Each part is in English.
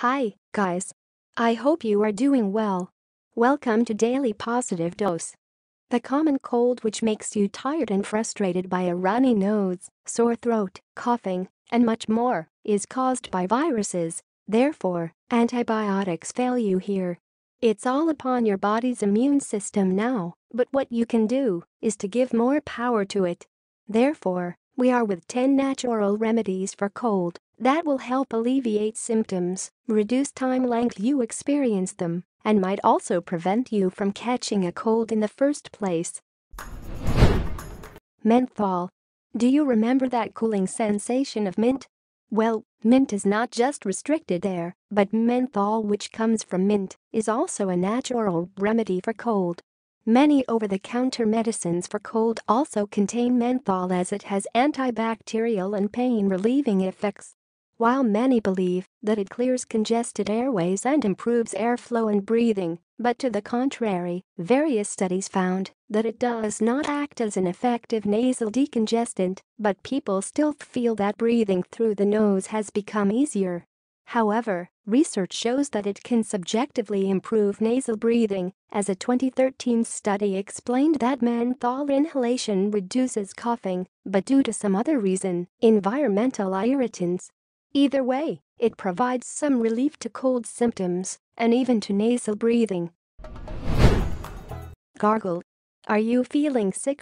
Hi, guys. I hope you are doing well. Welcome to Daily Positive Dose. The common cold which makes you tired and frustrated by a runny nose, sore throat, coughing, and much more, is caused by viruses. Therefore, antibiotics fail you here. It's all upon your body's immune system now, but what you can do is to give more power to it. Therefore, we are with 10 natural remedies for cold that will help alleviate symptoms, reduce time length you experience them, and might also prevent you from catching a cold in the first place. Menthol. Do you remember that cooling sensation of mint? Well, mint is not just restricted there, but menthol, which comes from mint, is also a natural remedy for cold. Many over-the-counter medicines for cold also contain menthol as it has antibacterial and pain-relieving effects. While many believe that it clears congested airways and improves airflow and breathing, but to the contrary, various studies found that it does not act as an effective nasal decongestant, but people still feel that breathing through the nose has become easier. However, research shows that it can subjectively improve nasal breathing, as a 2013 study explained that menthol inhalation reduces coughing, but due to some other reason, environmental irritants. Either way, it provides some relief to cold symptoms, and even to nasal breathing. Gargle. Are you feeling sick?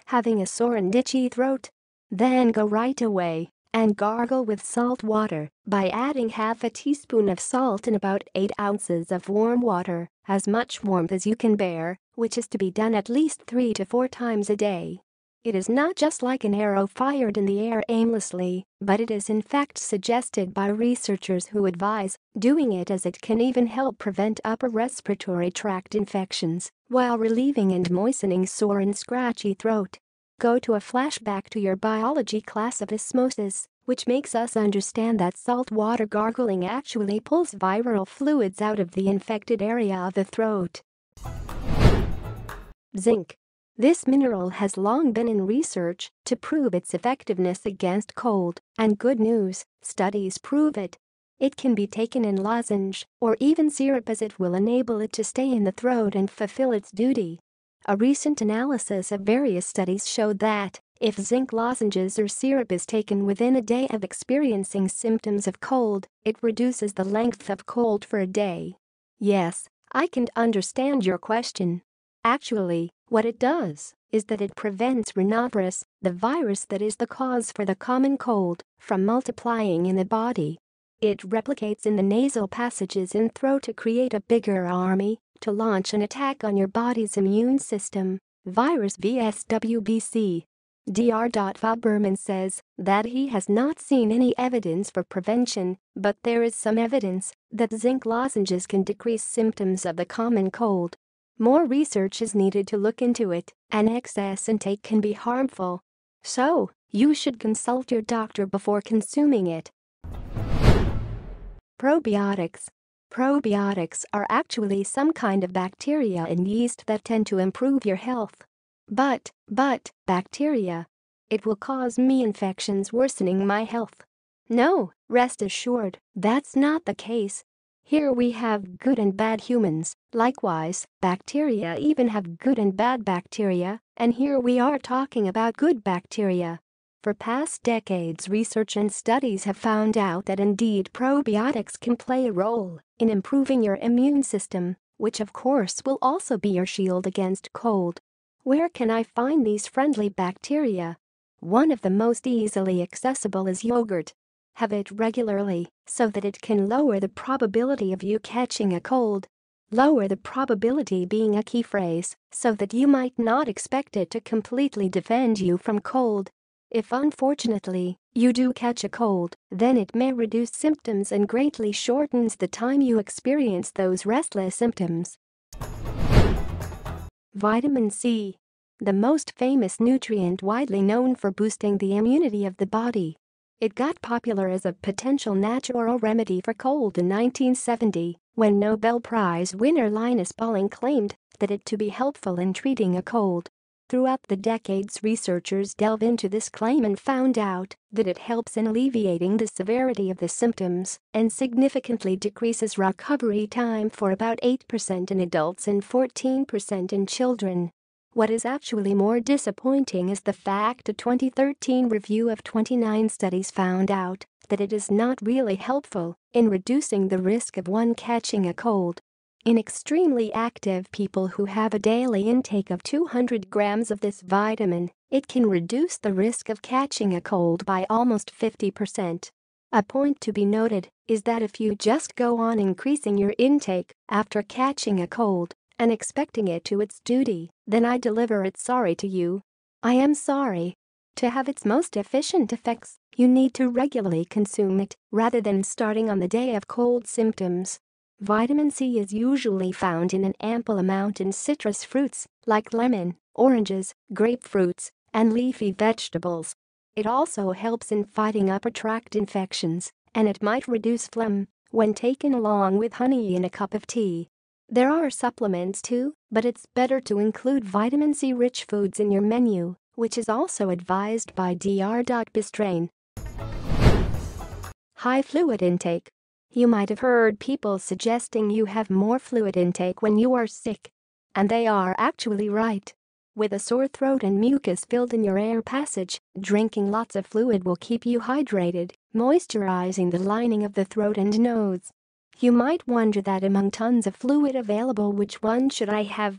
Having a sore and itchy throat? Then go right away and gargle with salt water by adding half a teaspoon of salt in about 8 ounces of warm water, as much warmth as you can bear, which is to be done at least 3 to 4 times a day. It is not just like an arrow fired in the air aimlessly, but it is in fact suggested by researchers who advise doing it, as it can even help prevent upper respiratory tract infections while relieving and moistening sore and scratchy throat. Go to a flashback to your biology class of osmosis, which makes us understand that salt water gargling actually pulls viral fluids out of the infected area of the throat. Zinc. This mineral has long been in research to prove its effectiveness against cold, and good news, studies prove it. It can be taken in lozenge or even syrup, as it will enable it to stay in the throat and fulfill its duty. A recent analysis of various studies showed that if zinc lozenges or syrup is taken within a day of experiencing symptoms of cold, it reduces the length of cold for a day. Yes, I can understand your question. Actually, what it does is that it prevents rhinovirus, the virus that is the cause for the common cold, from multiplying in the body. It replicates in the nasal passages and throat to create a bigger army to launch an attack on your body's immune system. Virus vs WBC. Dr. Faberman says that he has not seen any evidence for prevention, but there is some evidence that zinc lozenges can decrease symptoms of the common cold. More research is needed to look into it, and excess intake can be harmful. So, you should consult your doctor before consuming it. Probiotics. Probiotics are actually some kind of bacteria and yeast that tend to improve your health. But, bacteria. It will cause me infections, worsening my health. No, rest assured, that's not the case. Here we have good and bad humans. Likewise, bacteria even have good and bad bacteria, and here we are talking about good bacteria. For past decades, research and studies have found out that indeed probiotics can play a role in improving your immune system, which of course will also be your shield against cold. Where can I find these friendly bacteria? One of the most easily accessible is yogurt. Have it regularly so that it can lower the probability of you catching a cold. Lower the probability being a key phrase, so that you might not expect it to completely defend you from cold. If unfortunately you do catch a cold, then it may reduce symptoms and greatly shortens the time you experience those restless symptoms. Vitamin C. The most famous nutrient widely known for boosting the immunity of the body. It got popular as a potential natural remedy for cold in 1970, when Nobel Prize winner Linus Pauling claimed that it to be helpful in treating a cold. Throughout the decades, researchers delve into this claim and found out that it helps in alleviating the severity of the symptoms and significantly decreases recovery time for about 8% in adults and 14% in children. What is actually more disappointing is the fact a 2013 review of 29 studies found out that it is not really helpful in reducing the risk of one catching a cold. In extremely active people who have a daily intake of 200 grams of this vitamin, it can reduce the risk of catching a cold by almost 50%. A point to be noted is that if you just go on increasing your intake after catching a cold and expecting it to its duty, then I deliver it sorry to you. I am sorry. To have its most efficient effects, you need to regularly consume it rather than starting on the day of cold symptoms. Vitamin C is usually found in an ample amount in citrus fruits like lemon, oranges, grapefruits, and leafy vegetables. It also helps in fighting upper tract infections, and it might reduce phlegm when taken along with honey in a cup of tea. There are supplements too, but it's better to include vitamin C-rich foods in your menu, which is also advised by Dr. Bistrain. High fluid intake. You might have heard people suggesting you have more fluid intake when you are sick. And they are actually right. With a sore throat and mucus filled in your air passage, drinking lots of fluid will keep you hydrated, moisturizing the lining of the throat and nose. You might wonder that among tons of fluid available, which one should I have?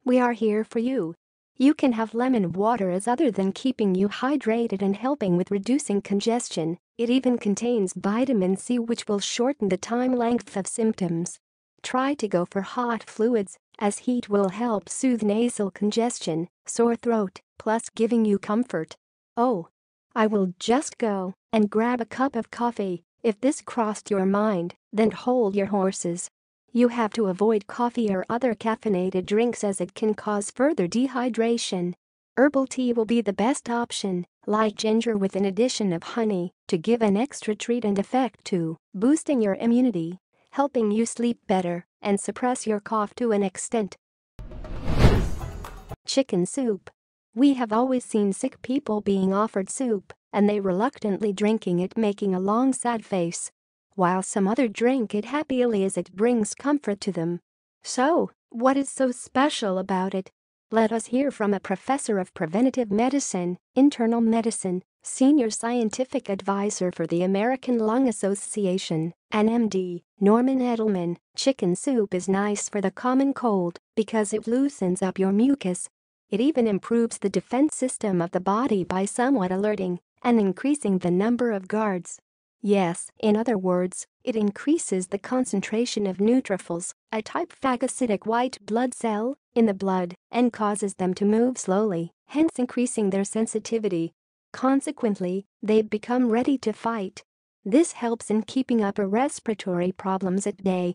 We are here for you. You can have lemon water as other than keeping you hydrated and helping with reducing congestion. It even contains vitamin C, which will shorten the time length of symptoms. Try to go for hot fluids, as heat will help soothe nasal congestion, sore throat, plus giving you comfort. Oh, I will just go and grab a cup of coffee. If this crossed your mind, then hold your horses. You have to avoid coffee or other caffeinated drinks as it can cause further dehydration. Herbal tea will be the best option, like ginger with an addition of honey, to give an extra treat and effect to boosting your immunity, helping you sleep better, and suppress your cough to an extent. Chicken soup. We have always seen sick people being offered soup, and they reluctantly drinking it, making a long sad face, while some other drink it happily as it brings comfort to them. So, what is so special about it? Let us hear from a professor of preventive medicine, internal medicine, senior scientific advisor for the American Lung Association, an MD, Norman Edelman. Chicken soup is nice for the common cold because it loosens up your mucus. It even improves the defense system of the body by somewhat alerting and increasing the number of guards. Yes, in other words, it increases the concentration of neutrophils, a type phagocytic white blood cell, in the blood and causes them to move slowly, hence increasing their sensitivity. Consequently, they become ready to fight. This helps in keeping upper respiratory problems at bay.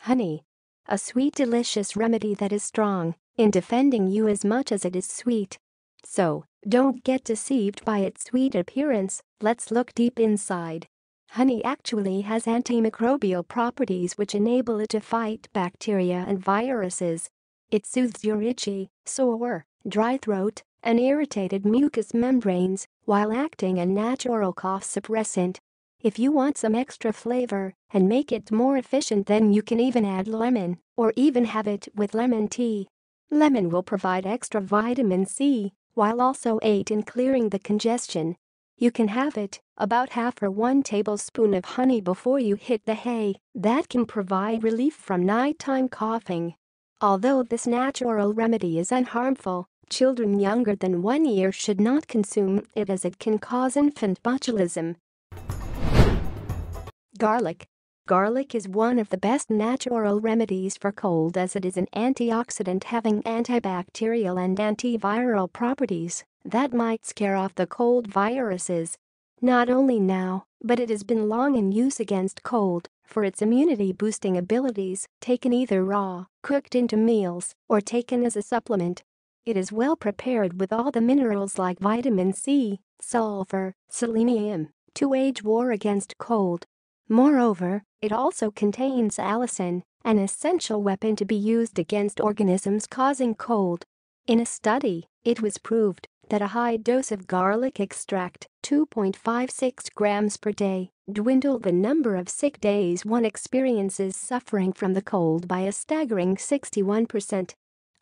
Honey. A sweet, delicious remedy that is strong in defending you as much as it is sweet. So, don't get deceived by its sweet appearance. Let's look deep inside. Honey actually has antimicrobial properties which enable it to fight bacteria and viruses. It soothes your itchy, sore, dry throat, and irritated mucous membranes while acting a natural cough suppressant. If you want some extra flavor and make it more efficient, then you can even add lemon or even have it with lemon tea. Lemon will provide extra vitamin C while also aid in clearing the congestion. You can have it, about half or 1 tablespoon of honey before you hit the hay. That can provide relief from nighttime coughing. Although this natural remedy is unharmful, children younger than 1 year should not consume it as it can cause infant botulism. Garlic. Garlic is one of the best natural remedies for cold as it is an antioxidant having antibacterial and antiviral properties that might scare off the cold viruses. Not only now, but it has been long in use against cold for its immunity-boosting abilities, taken either raw, cooked into meals, or taken as a supplement. It is well prepared with all the minerals like vitamin C, sulfur, selenium, to wage war against cold. Moreover, it also contains allicin, an essential weapon to be used against organisms causing cold. In a study, it was proved that a high dose of garlic extract, 2.56 grams per day, dwindled the number of sick days one experiences suffering from the cold by a staggering 61%.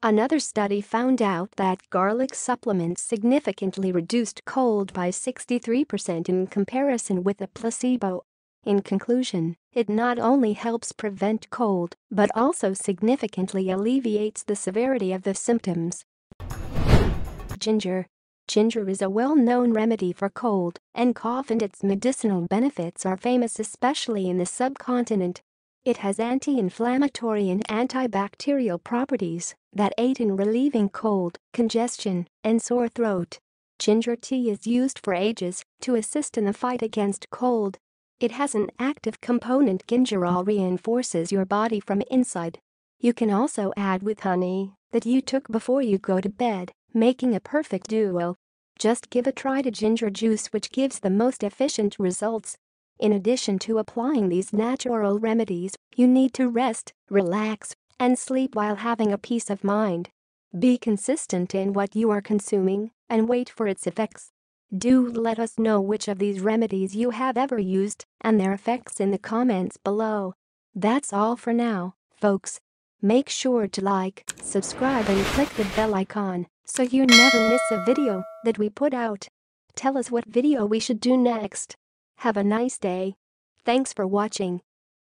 Another study found out that garlic supplements significantly reduced cold by 63% in comparison with a placebo. In conclusion, it not only helps prevent cold but also significantly alleviates the severity of the symptoms. Ginger. Ginger is a well-known remedy for cold and cough, and its medicinal benefits are famous especially in the subcontinent. It has anti-inflammatory and antibacterial properties that aid in relieving cold, congestion, and sore throat. Ginger tea is used for ages to assist in the fight against cold. It has an active component. Gingerol reinforces your body from inside. You can also add with honey that you took before you go to bed, making a perfect duo. Just give a try to ginger juice, which gives the most efficient results. In addition to applying these natural remedies, you need to rest, relax, and sleep while having a peace of mind. Be consistent in what you are consuming and wait for its effects. Do let us know which of these remedies you have ever used and their effects in the comments below. That's all for now, folks. Make sure to like, subscribe, and click the bell icon so you never miss a video that we put out. Tell us what video we should do next. Have a nice day. Thanks for watching.